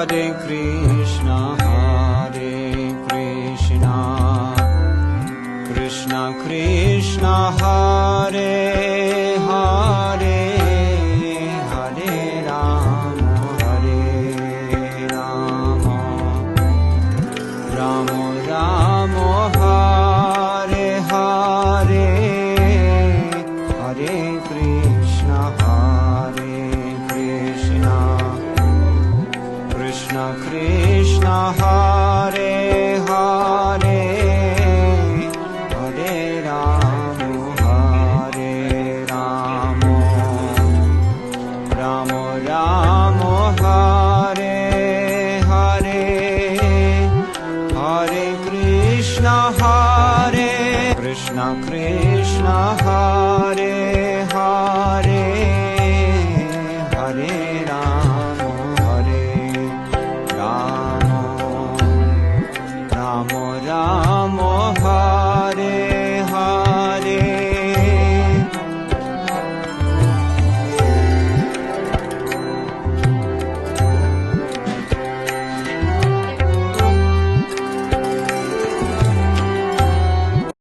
Hare Krishna, Krishna Krishna, Hare Hare, Hare Rama, Rama Rama, Hare Hare, Hare Krishna, Krishna Krishna, Hare Hare, Hare Rama, Rama Rama, Hare Hare, Hare Krishna, Krishna Krishna, Hare Hare, Hare Rama,